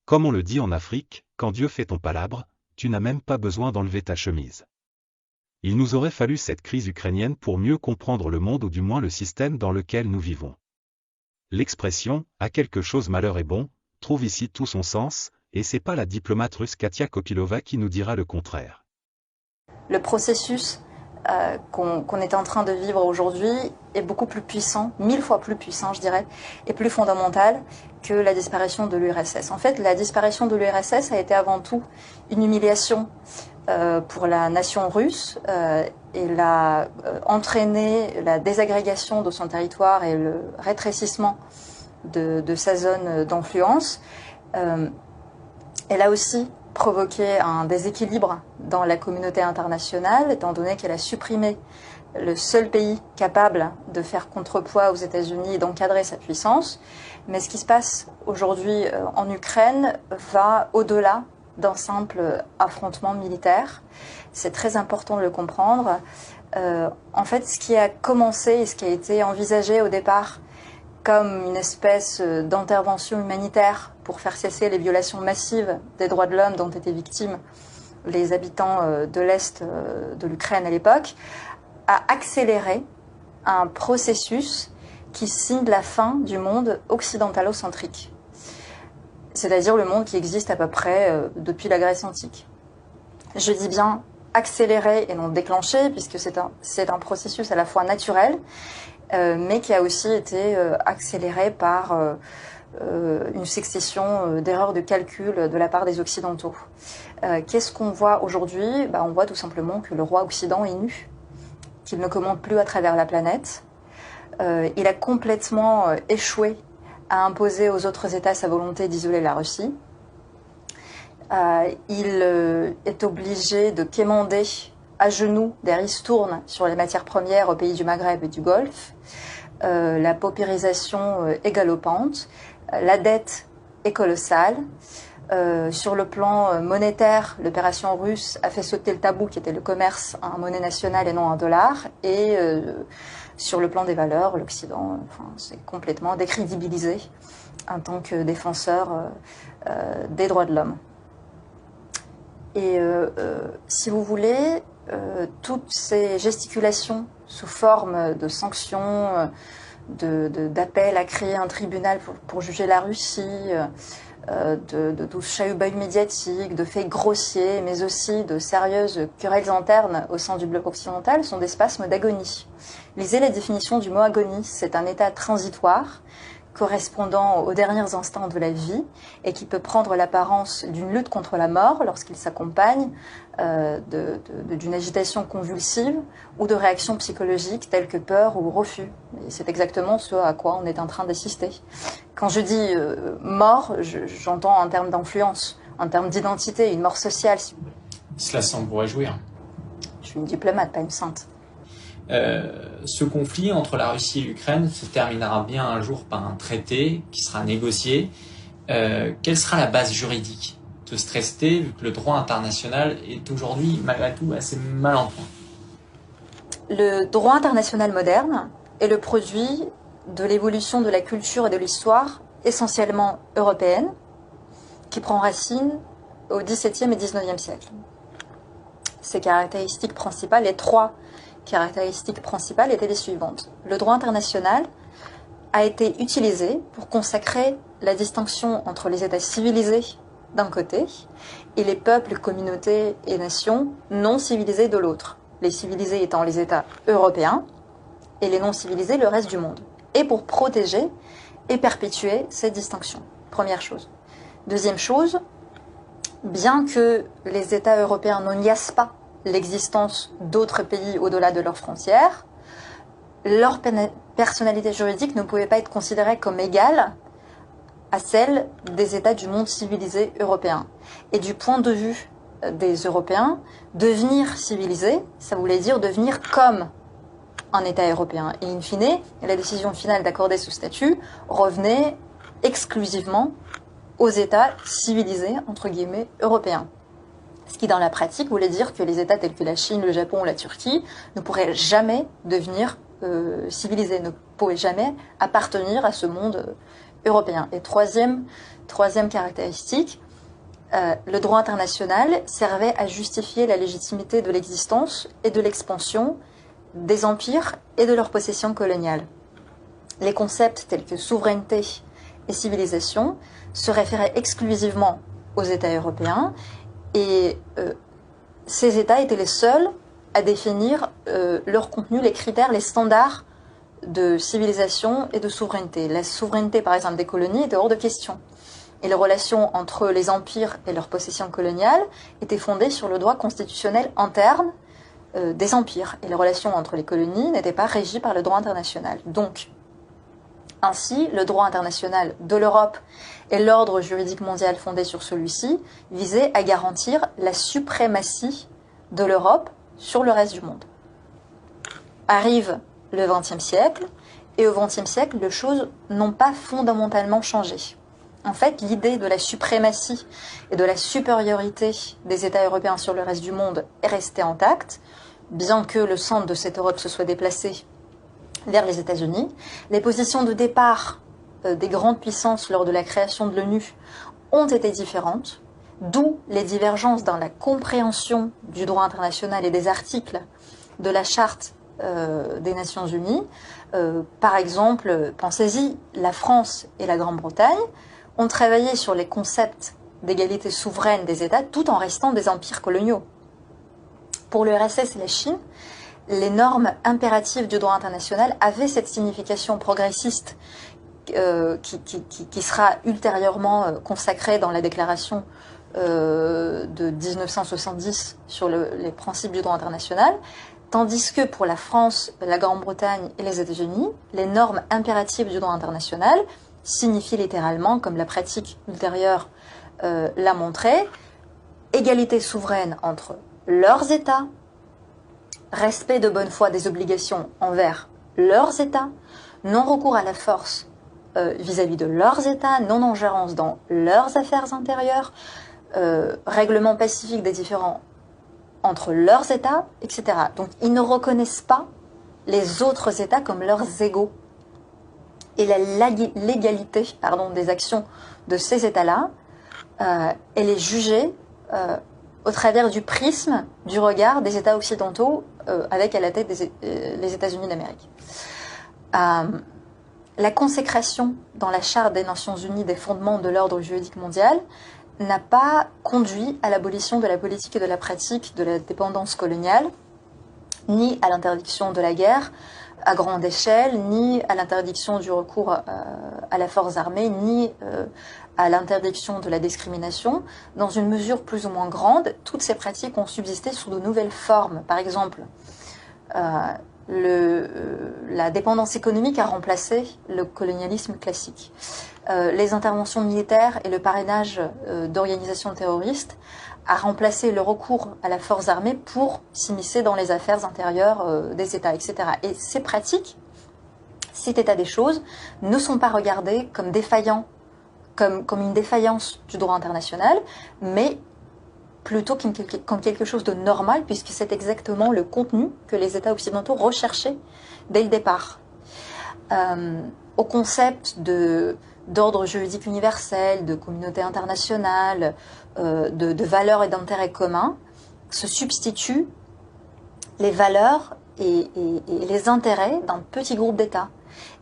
Comme on le dit en Afrique, quand Dieu fait ton palabre, tu n'as même pas besoin d'enlever ta chemise. Il nous aurait fallu cette crise ukrainienne pour mieux comprendre le monde ou du moins le système dans lequel nous vivons. L'expression « à quelque chose malheur est bon » trouve ici tout son sens, et c'est pas la diplomate russe Katia Kopylova qui nous dira le contraire. Le processus qu'on est en train de vivre aujourd'hui est beaucoup plus puissant, 1000 fois plus puissant je dirais, et plus fondamental que la disparition de l'URSS. En fait, la disparition de l'URSS a été avant tout une humiliation pour la nation russe et l'a entraîné la désagrégation de son territoire et le rétrécissement de sa zone d'influence. Elle a aussi provoqué un déséquilibre dans la communauté internationale, étant donné qu'elle a supprimé le seul pays capable de faire contrepoids aux États-Unis et d'encadrer sa puissance. Mais ce qui se passe aujourd'hui en Ukraine va au-delà d'un simple affrontement militaire. C'est très important de le comprendre. En fait, ce qui a commencé et ce qui a été envisagé au départ comme une espèce d'intervention humanitaire pour faire cesser les violations massives des droits de l'homme dont étaient victimes les habitants de l'Est de l'Ukraine à l'époque, a accéléré un processus qui signe la fin du monde occidentalocentrique, c'est-à-dire le monde qui existe à peu près depuis la Grèce antique. Je dis bien accéléré et non déclenché, puisque c'est un processus à la fois naturel, mais qui a aussi été accéléré par une succession d'erreurs de calcul de la part des Occidentaux. Qu'est-ce qu'on voit aujourd'hui ? On voit tout simplement que le roi Occident est nu, qu'il ne commande plus à travers la planète. Il a complètement échoué à imposer aux autres États sa volonté d'isoler la Russie. Il est obligé de quémander à genoux des ristournes sur les matières premières aux pays du Maghreb et du Golfe. La paupérisation est galopante. La dette est colossale. Sur le plan monétaire, l'opération russe a fait sauter le tabou qui était le commerce en monnaie nationale et non en dollars. Et sur le plan des valeurs, l'Occident s'est complètement décrédibilisé en tant que défenseur des droits de l'homme. Et si vous voulez, toutes ces gesticulations sous forme de sanctions, d'appels à créer un tribunal pour juger la Russie, de tout chahut-bahut médiatique, de faits grossiers, mais aussi de sérieuses querelles internes au sein du bloc occidental sont des spasmes d'agonie. Lisez la définition du mot agonie, c'est un état transitoire correspondant aux derniers instants de la vie et qui peut prendre l'apparence d'une lutte contre la mort lorsqu'il s'accompagne d'une agitation convulsive ou de réactions psychologiques telles que peur ou refus. Et c'est exactement ce à quoi on est en train d'assister. Quand je dis mort, j'entends en termes d'influence, en termes d'identité, une mort sociale. Cela semble vous réjouir. Je suis une diplomate, pas une sainte. Ce conflit entre la Russie et l'Ukraine se terminera bien un jour par un traité qui sera négocié. Quelle sera la base juridique de ce traité, vu que le droit international est aujourd'hui, malgré tout, assez mal en point? Le droit international moderne est le produit de l'évolution de la culture et de l'histoire, essentiellement européenne, qui prend racine au XVIIe et XIXe siècle. Ses caractéristiques principales, les trois caractéristiques principales étaient les suivantes. Le droit international a été utilisé pour consacrer la distinction entre les États civilisés d'un côté et les peuples, communautés et nations non civilisés de l'autre. Les civilisés étant les États européens et les non civilisés le reste du monde. Et pour protéger et perpétuer cette distinction. Première chose. Deuxième chose, bien que les États européens ne niassent pas l'existence d'autres pays au-delà de leurs frontières, leur personnalité juridique ne pouvait pas être considérée comme égale à celle des États du monde civilisé européen. Et du point de vue des Européens, devenir civilisé, ça voulait dire devenir comme un État européen. Et in fine, la décision finale d'accorder ce statut revenait exclusivement aux États civilisés, entre guillemets, européens. Ce qui, dans la pratique, voulait dire que les États tels que la Chine, le Japon ou la Turquie ne pourraient jamais devenir civilisés, ne pouvaient jamais appartenir à ce monde européen. Et troisième caractéristique, le droit international servait à justifier la légitimité de l'existence et de l'expansion des empires et de leurs possessions coloniales. Les concepts tels que souveraineté et civilisation se référaient exclusivement aux États européens et ces États étaient les seuls à définir leur contenu, les critères, les standards de civilisation et de souveraineté. La souveraineté, par exemple, des colonies était hors de question. Et les relations entre les empires et leurs possessions coloniales étaient fondées sur le droit constitutionnel interne des empires. Et les relations entre les colonies n'étaient pas régies par le droit international. Donc, ainsi, le droit international de l'Europe et l'ordre juridique mondial fondé sur celui-ci visaient à garantir la suprématie de l'Europe sur le reste du monde. Arrive le XXe siècle, et au XXe siècle, les choses n'ont pas fondamentalement changé. En fait, l'idée de la suprématie et de la supériorité des États européens sur le reste du monde est restée intacte, bien que le centre de cette Europe se soit déplacé vers les États-Unis. Les positions de départ des grandes puissances lors de la création de l'ONU ont été différentes, d'où les divergences dans la compréhension du droit international et des articles de la Charte des Nations Unies. Par exemple, pensez-y, la France et la Grande-Bretagne ont travaillé sur les concepts d'égalité souveraine des États tout en restant des empires coloniaux. Pour l'URSS et la Chine, les normes impératives du droit international avaient cette signification progressiste qui sera ultérieurement consacrée dans la déclaration de 1970 sur les principes du droit international, tandis que pour la France, la Grande-Bretagne et les États-Unis, les normes impératives du droit international signifient littéralement, comme la pratique ultérieure l'a montré, égalité souveraine entre leurs États, respect de bonne foi des obligations envers leurs États, non-recours à la force vis-à-vis de leurs États, non-ingérence dans leurs affaires intérieures, règlement pacifique des différends entre leurs États, etc. Donc ils ne reconnaissent pas les autres États comme leurs égaux. Et la légalité des actions de ces États-là, elle est jugée au travers du prisme du regard des États occidentaux avec à la tête les États-Unis d'Amérique. La consécration dans la Charte des Nations Unies des fondements de l'ordre juridique mondial n'a pas conduit à l'abolition de la politique et de la pratique de la dépendance coloniale, ni à l'interdiction de la guerre à grande échelle, ni à l'interdiction du recours à la force armée, ni à l'interdiction de la discrimination. Dans une mesure plus ou moins grande, toutes ces pratiques ont subsisté sous de nouvelles formes. Par exemple, la dépendance économique a remplacé le colonialisme classique. Les interventions militaires et le parrainage d'organisations terroristes a remplacé le recours à la force armée pour s'immiscer dans les affaires intérieures des États, etc. Et ces pratiques, cet état des choses, ne sont pas regardées comme défaillants, comme une défaillance du droit international, mais plutôt comme quelque chose de normal, puisque c'est exactement le contenu que les États occidentaux recherchaient dès le départ. Au concept d'ordre juridique universel, de communauté internationale, de valeurs et d'intérêts communs, se substituent les valeurs et les intérêts d'un petit groupe d'États.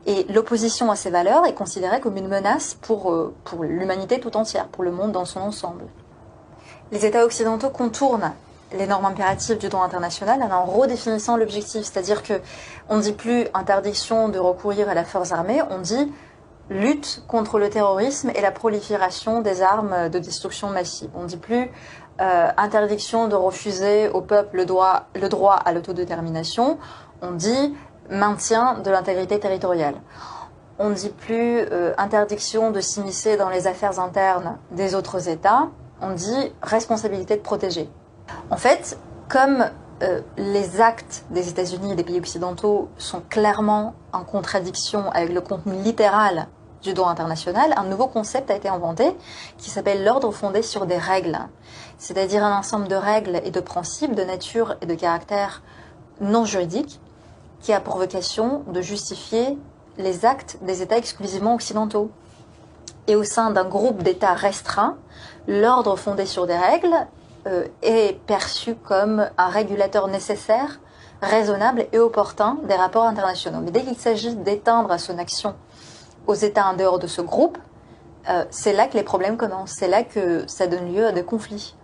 Et l'opposition à ces valeurs est considérée comme une menace pour l'humanité tout entière, pour le monde dans son ensemble. Les États occidentaux contournent les normes impératives du droit international en redéfinissant l'objectif, c'est-à-dire que on ne dit plus interdiction de recourir à la force armée, on dit lutte contre le terrorisme et la prolifération des armes de destruction massive. On ne dit plus interdiction de refuser au peuple le droit à l'autodétermination, on dit maintien de l'intégrité territoriale. On ne dit plus interdiction de s'immiscer dans les affaires internes des autres États, on dit responsabilité de protéger. En fait, comme les actes des États-Unis et des pays occidentaux sont clairement en contradiction avec le contenu littéral du droit international, un nouveau concept a été inventé qui s'appelle l'ordre fondé sur des règles, c'est-à-dire un ensemble de règles et de principes de nature et de caractère non juridique qui a pour vocation de justifier les actes des États exclusivement occidentaux. et au sein d'un groupe d'États restreint, l'ordre fondé sur des règles est perçu comme un régulateur nécessaire, raisonnable et opportun des rapports internationaux. Mais dès qu'il s'agit d'éteindre son action aux États en dehors de ce groupe, c'est là que les problèmes commencent, c'est là que ça donne lieu à des conflits.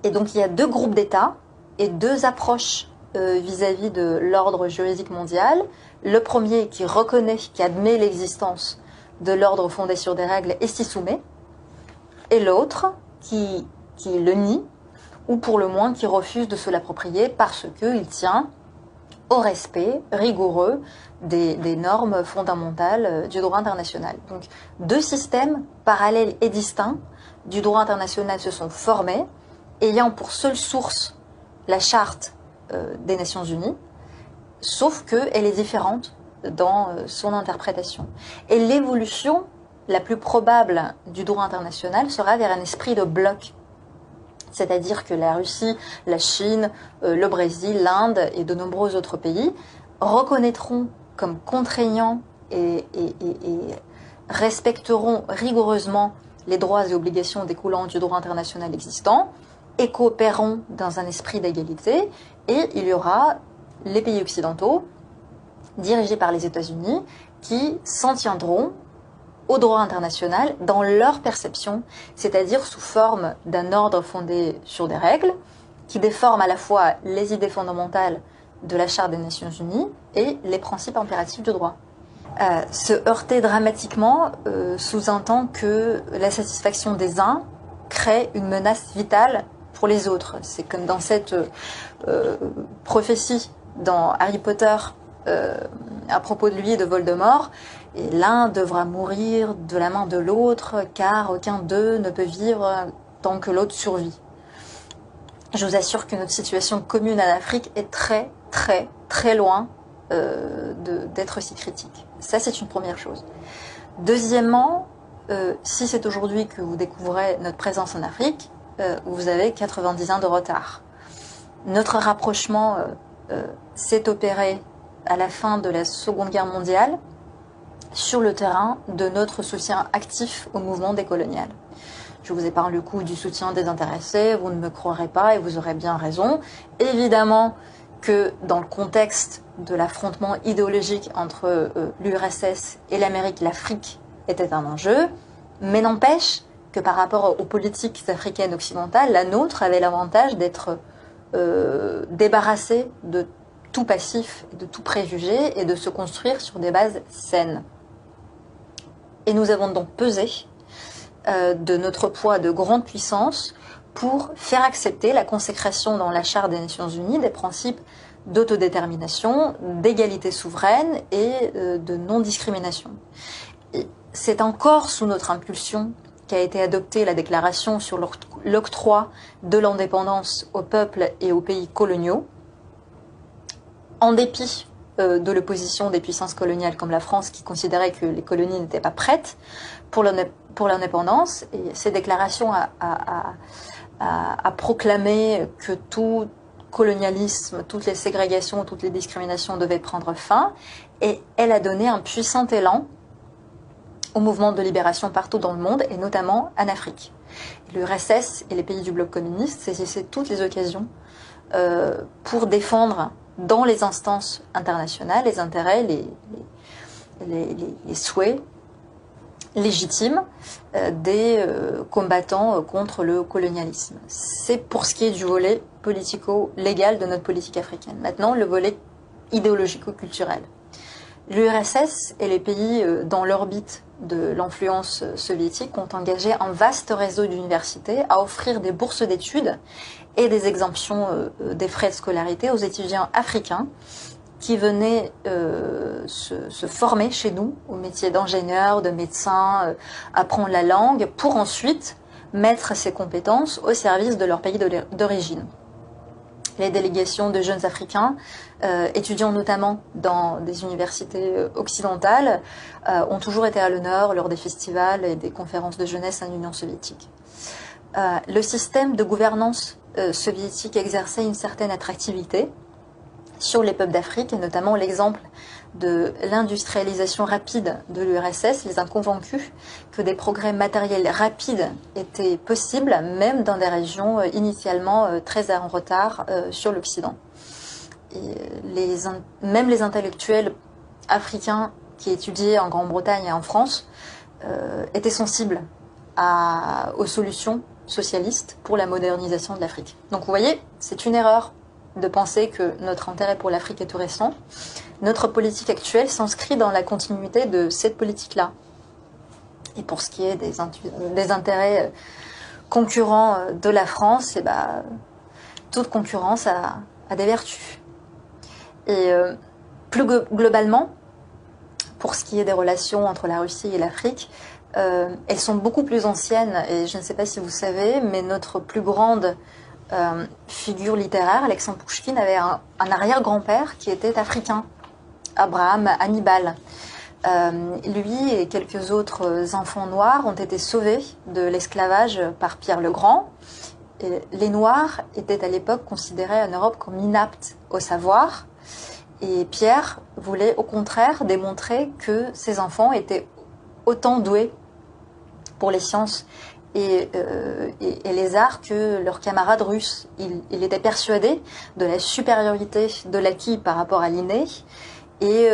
Et donc il y a deux groupes d'États et deux approches vis-à-vis de l'ordre juridique mondial. Le premier qui reconnaît, qui admet l'existence de l'ordre fondé sur des règles et s'y soumet, et l'autre qui le nie, ou pour le moins qui refuse de se l'approprier parce qu'il tient au respect rigoureux des normes fondamentales du droit international. Donc deux systèmes parallèles et distincts du droit international se sont formés, ayant pour seule source la charte des Nations Unies, sauf qu'elle est différente dans son interprétation. Et l'évolution la plus probable du droit international sera vers un esprit de bloc. C'est-à-dire que la Russie, la Chine, le Brésil, l'Inde et de nombreux autres pays reconnaîtront comme contraignants et respecteront rigoureusement les droits et obligations découlant du droit international existant et coopéreront dans un esprit d'égalité. Et il y aura les pays occidentaux, dirigés par les États-Unis, qui s'en tiendront au droit international dans leur perception, c'est-à-dire sous forme d'un ordre fondé sur des règles, qui déforment à la fois les idées fondamentales de la Charte des Nations Unies et les principes impératifs du droit. Se heurter dramatiquement sous-entend que la satisfaction des uns crée une menace vitale pour les autres. C'est comme dans cette prophétie dans Harry Potter à propos de lui et de Voldemort. Et l'un devra mourir de la main de l'autre, car aucun d'eux ne peut vivre tant que l'autre survit. Je vous assure que notre situation commune en Afrique est très, très, très loin d'être si critique. Ça, c'est une première chose. Deuxièmement, si c'est aujourd'hui que vous découvrez notre présence en Afrique, vous avez 90 ans de retard. Notre rapprochement s'est opéré à la fin de la Seconde Guerre mondiale, sur le terrain de notre soutien actif au mouvement décolonial. Je vous épargne le coup du soutien désintéressé, vous ne me croirez pas et vous aurez bien raison. Évidemment que dans le contexte de l'affrontement idéologique entre l'URSS et l'Amérique, l'Afrique était un enjeu, mais n'empêche que par rapport aux politiques africaines occidentales, la nôtre avait l'avantage d'être débarrassée de tout passif, de tout préjugé et de se construire sur des bases saines. Et nous avons donc pesé de notre poids de grande puissance pour faire accepter la consécration dans la Charte des Nations Unies des principes d'autodétermination, d'égalité souveraine et de non-discrimination. C'est encore sous notre impulsion qu'a été adoptée la déclaration sur l'octroi de l'indépendance aux peuples et aux pays coloniaux, en dépit de l'opposition des puissances coloniales comme la France, qui considérait que les colonies n'étaient pas prêtes pour l'indépendance. Et ces déclarations a proclamé que tout colonialisme, toutes les ségrégations, toutes les discriminations devaient prendre fin. Et elle a donné un puissant élan au mouvement de libération partout dans le monde, et notamment en Afrique. L'URSS et les pays du bloc communiste saisissaient toutes les occasions pour défendre dans les instances internationales les intérêts, les souhaits légitimes des combattants contre le colonialisme. C'est pour ce qui est du volet politico-légal de notre politique africaine. Maintenant, le volet idéologico-culturel. L'URSS et les pays dans l'orbite de l'influence soviétique ont engagé un vaste réseau d'universités à offrir des bourses d'études et des exemptions des frais de scolarité aux étudiants africains qui venaient se former chez nous au métier d'ingénieur, de médecin, apprendre la langue pour ensuite mettre ces compétences au service de leur pays d'origine. Les délégations de jeunes Africains, étudiant notamment dans des universités occidentales, ont toujours été à l'honneur lors des festivals et des conférences de jeunesse en Union soviétique. Le système de gouvernance soviétique exerçait une certaine attractivité sur les peuples d'Afrique, et notamment l'exemple de l'industrialisation rapide de l'URSS les a convaincus que des progrès matériels rapides étaient possibles, même dans des régions initialement très en retard sur l'Occident. Et même les intellectuels africains qui étudiaient en Grande-Bretagne et en France étaient sensibles aux solutions socialistes pour la modernisation de l'Afrique. Donc vous voyez, c'est une erreur de penser que notre intérêt pour l'Afrique est tout récent. Notre politique actuelle s'inscrit dans la continuité de cette politique-là. Et pour ce qui est des intérêts concurrents de la France, toute concurrence a des vertus. Et plus globalement, pour ce qui est des relations entre la Russie et l'Afrique, elles sont beaucoup plus anciennes. Et je ne sais pas si vous savez, mais notre plus grande figure littéraire, Alexandre Pouchkine, avait un arrière-grand-père qui était africain, Abraham Hannibal. Lui et quelques autres enfants noirs ont été sauvés de l'esclavage par Pierre le Grand. Et les Noirs étaient à l'époque considérés en Europe comme inaptes au savoir. Et Pierre voulait au contraire démontrer que ces enfants étaient autant doués pour les sciences et les arts que leurs camarades russes. Il était persuadé de la supériorité de l'acquis par rapport à l'inné, et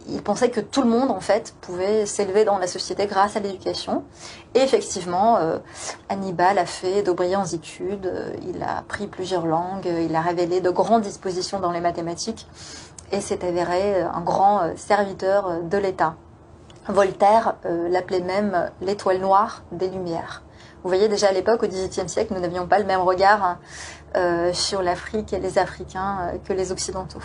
il pensait que tout le monde en fait pouvait s'élever dans la société grâce à l'éducation. Et effectivement, Hannibal a fait de brillantes études, il a appris plusieurs langues, il a révélé de grandes dispositions dans les mathématiques et s'est avéré un grand serviteur de l'État. Voltaire l'appelait même l'étoile noire des Lumières. Vous voyez, déjà à l'époque, au XVIIIe siècle, nous n'avions pas le même regard sur l'Afrique et les Africains que les Occidentaux.